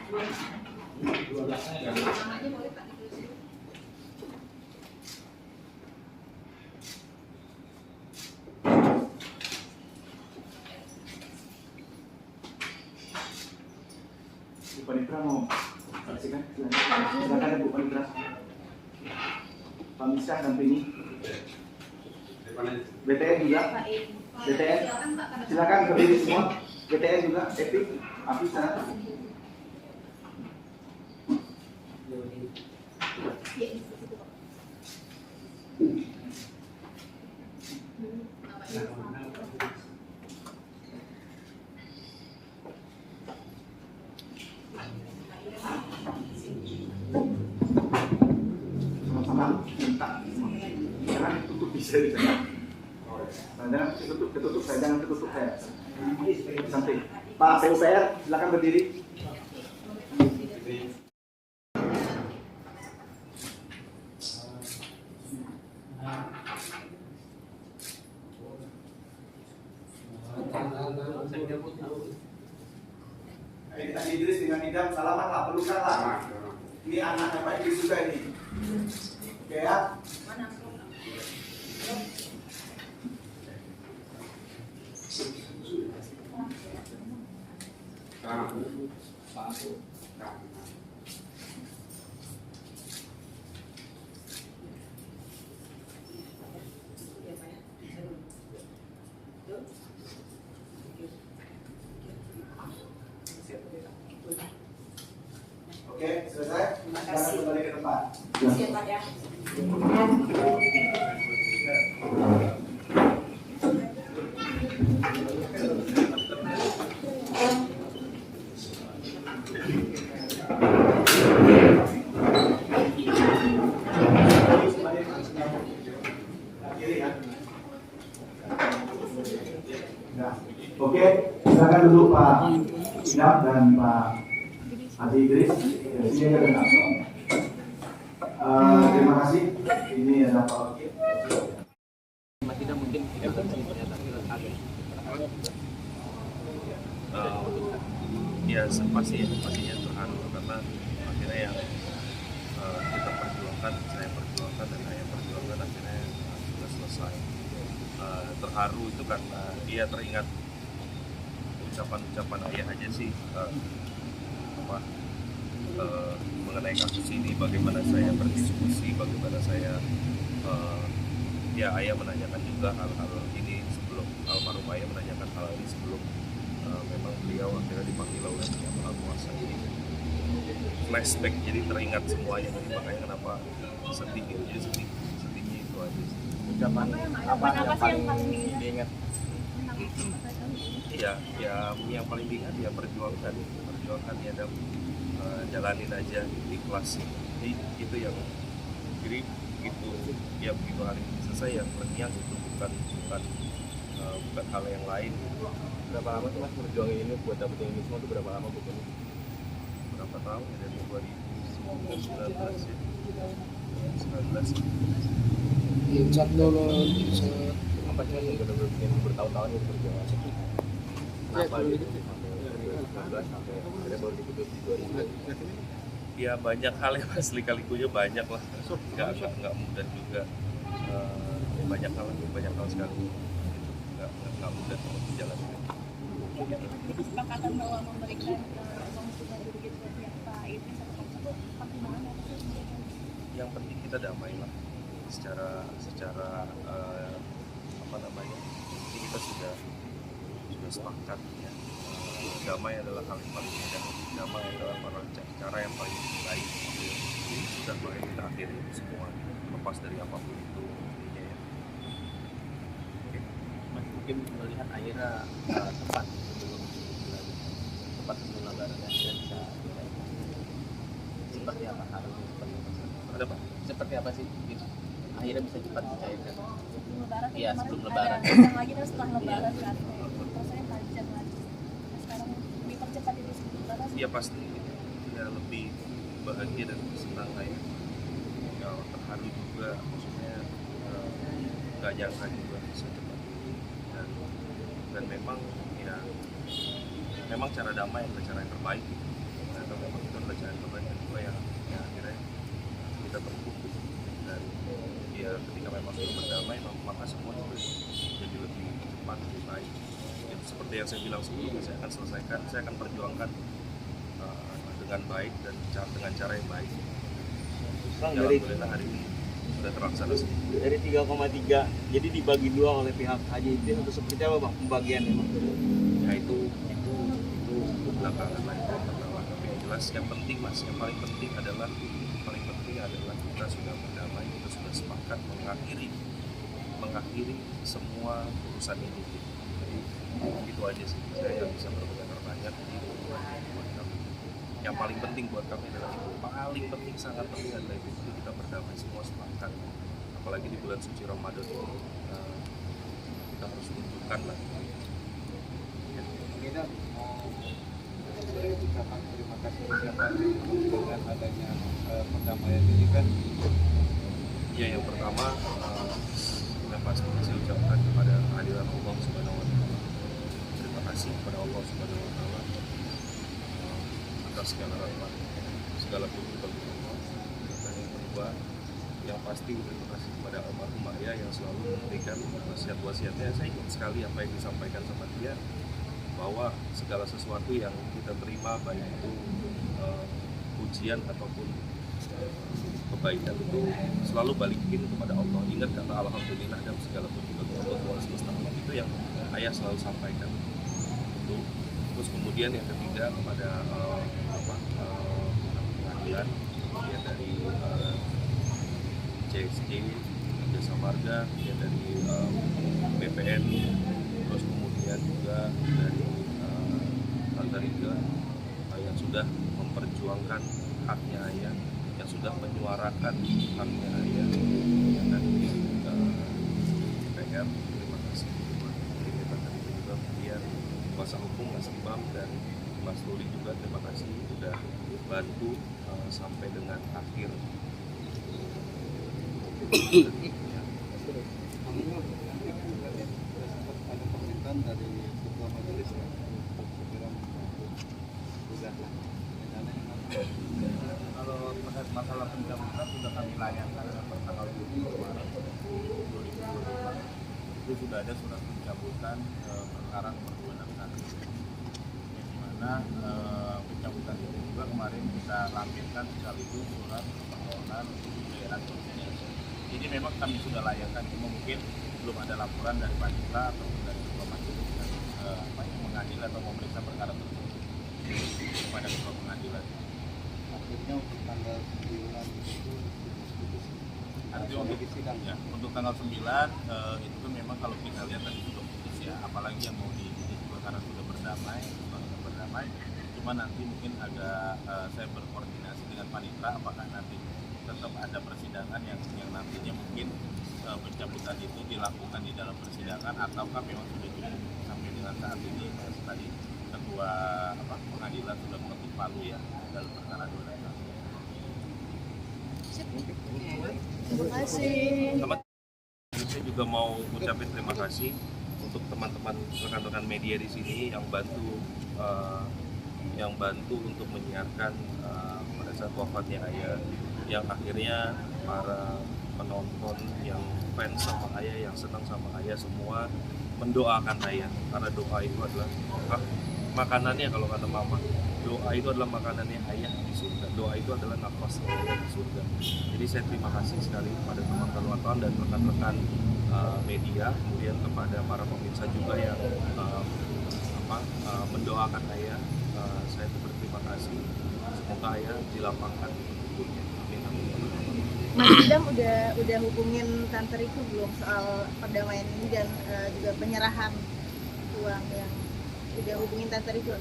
Namanya boleh Pak ditulis. Bu Panitra mau saksikan? Silakan Bu Panitra. Pak Misah dampingi. BTN juga. BTN. Silakan berdiri semua. BTN juga. Epi. Afisa. Sama-sama minta. Jangan tutup bisa di sana. Jangan ketutup saya, jangan ketutup saya. Samping. Pak PUPR, silakan berdiri. Tadi Idris dengan Idam salaman lah, pelukan lah. Ini anaknya Pak Idris juga ini. Oke ya. Oke, selesai. Silakan kembali ke tempat. Siap Pak ya. Oke, silakan dulu Pak Idam dan Pak Adi Idris. Sini ada Pak. Terima kasih. Ini adalah Pak Wakil. Tidak mungkin tidak ternyata ya pastinya terharu karena akhirnya yang kita perjuangkan, saya perjuangkan dan ayah perjuangkan akhirnya sudah selesai. Terharu itu karena dia teringat ucapan ayah aja sih mengenai kasus ini, bagaimana saya berdiskusi, bagaimana saya ya ayah menanyakan juga hal-hal ini sebelum almarhum ayah menanyakan hal ini sebelum memang beliau akhirnya dipanggil oleh Yang Maha Kuasa. Ini flashback, jadi teringat semuanya, jadi makanya kenapa sedih gitu, jadi sedihnya itu aja sih. ucapan apa yang paling diingat? Iya, ya yang paling diingat ya perjuangkan ya dan jalanin aja, ikhlas. Jadi itu yang jadi itu ya begitu hari ini selesai yang terngiang itu bukan hal yang lain. Berapa lama sih Mas berjuang ini buat dapetin ini semua? Itu berapa lama bukan? Berapa tahun ya, dari 2019 ya. 19. Apa sih Mas yang benar-benar bikin bertahun-tahun itu berjuang? Kenapa gitu sampai 2019 sampai akhirnya baru diputus di 2020? Ya banyak hal ya Mas, lika-likunya banyak lah, nggak mudah juga. Banyak hal sekali, nggak mudah untuk dijalani. Kesepakatan bahwa memberikan uang tunai begitu ya Pak ini satu pertimbangan apa sih? Yang penting kita damai lah, secara apa namanya, ini kita sudah sepakat ya. Damai adalah hal yang paling mudah, damai adalah cara yang paling baik. Sudah mulai kita akhiri itu semua, lepas dari apapun itu intinya ya. Oke. Mas mungkin melihat akhirnya tepat sebelum lebaran akhirnya bisa seperti apa harusnya Ada Pak? seperti apa sih gitu? Akhirnya bisa cepat dicairkan. Sebelum lebaran Iya, sebelum lebaran. Panjang lagi dan setelah lebaran kan prosesnya panjang lagi. Nah, sekarang dipercepat itu sebelum lebaran. Ya pasti ya lebih bahagia dan senang lah ya. Ya terharu juga, maksudnya nggak nyangka juga bisa cepat ini dan memang ya memang cara damai adalah cara yang terbaik gitu. Nah, memang untuk berdamai, maka semua juga jadi lebih cepat, lebih baik. Ya, seperti yang saya bilang sebelumnya, saya akan selesaikan, saya akan perjuangkan dengan baik dan dengan cara yang baik. Bang, Ya, dari alhamdulillah hari ini sudah terlaksana semua. dari 3,3 jadi dibagi dua oleh pihak HJT atau seperti apa Bang pembagiannya Bang? Ya itu belakangan lah, itu pertama. Tapi yang jelas yang penting mas, yang paling penting adalah kita sudah berdamai, kita sudah sepakat mengakhiri semua urusan ini. Jadi itu aja sih, saya nggak bisa berkomentar banyak. Jadi buat kami, yang paling penting buat kami adalah itu, paling penting, sangat penting adalah itu, kita berdamai, semua sepakat. Apalagi di bulan suci Ramadan ini, kita harus tunjukkan lah. Kita mau ucapan terima kasih siapa dengan adanya perdamaian ini kan. Ya, yang pertama yang pasti saya ucapkan kepada kehadiran Allah Subhanahu wa Ta'ala. Terima kasih kepada Allah Subhanahu wa Ta'ala atas segala rahmat, segala puji bagi Allah. Dan yang kedua, yang pasti terima kasih kepada almarhum ayah yang selalu memberikan wasiat-wasiatnya. Saya ingat sekali apa yang disampaikan sama dia, bahwa segala sesuatu yang kita terima, baik itu ujian ataupun kebaikan, itu selalu balikin kepada Allah. Ingat kata alhamdulillah dan segala puji bagi Allah semesta alam, itu yang ayah selalu sampaikan. Itu. Terus kemudian yang ketiga kepada pengadilan, kemudian dari CSD, Jasa Marga, kemudian dari BPN, terus kemudian juga dari Tante Riga yang sudah memperjuangkan haknya ayah, yang sudah menyuarakan haknya ayah, dan DPR. Terima kasih juga kemudian kuasa hukum Mas Imam dan Mas Ruli juga, terima kasih sudah bantu sampai dengan akhir. Ada permintaan dari ketua majelis segera gugatan. Kalau terkait masalah pencabutan sudah kami layangkan per tanggal 20 Maret 2025. Itu sudah ada surat pencabutan perkara nomor 261, yang dimana pencabutan itu juga kemarin kita lampirkan sekaligus surat permohonan daerah konsiliasi. Jadi memang kami sudah layangkan, cuma mungkin belum ada laporan dari panitra ataupun dari ketua majelis yang mengadil atau memeriksa perkara tersebut kepada ketua pengadilan. Akhirnya untuk tanggal 9 itu Artinya untuk tanggal 9 itu kan memang kalau kita lihat tadi sudah putus ya, apalagi yang mau diputus juga karena sudah berdamai. Cuma nanti mungkin agak saya berkoordinasi dengan panitra apakah nanti tetap ada persidangan yang nantinya mungkin pencabutan itu dilakukan di dalam persidangan, ataukah memang sudah cukup sampai dengan saat ini tadi ketua pengadilan sudah mengetuk palu ya dalam perkara 261. Terima kasih. Saya juga mau ucapin terima kasih untuk teman-teman rekan-rekan media di sini yang bantu untuk menyiarkan pada saat wafatnya ayah, yang akhirnya para penonton yang fans sama ayah, yang senang sama ayah, semua mendoakan ayah, karena doa itu adalah makanannya, kalau kata mama, doa itu adalah makanannya ayah di surga, doa itu adalah nafasnya ayah di surga. Jadi saya terima kasih sekali kepada teman-teman wartawan dan rekan-rekan media, kemudian kepada para pemirsa juga yang mendoakan ayah. Saya berterima kasih, semoga ayah dilapangkan kuburnya. Amin, amin. Mas Idam udah hubungin Tante Riku belum soal perdamaian ini dan juga penyerahan uang yang udah hubungin Tante Riku?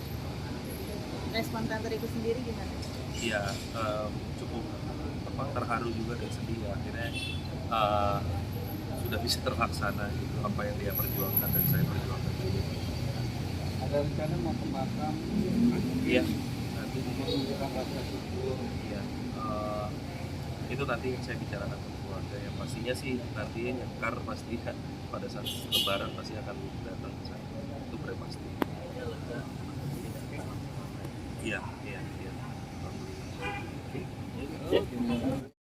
Respon Tante Riku sendiri gimana? Iya, cukup terharu juga dan sedih ya. Akhirnya sudah bisa terlaksana gitu apa yang dia perjuangkan dan saya perjuangkan juga. Ada rencana mau ke makam? Iya, nanti Menunjukkan rasa syukur. iya, itu nanti yang saya bicarakan sama keluarga. Yang pastinya sih nanti nyekar pasti pada saat Lebaran pasti akan datang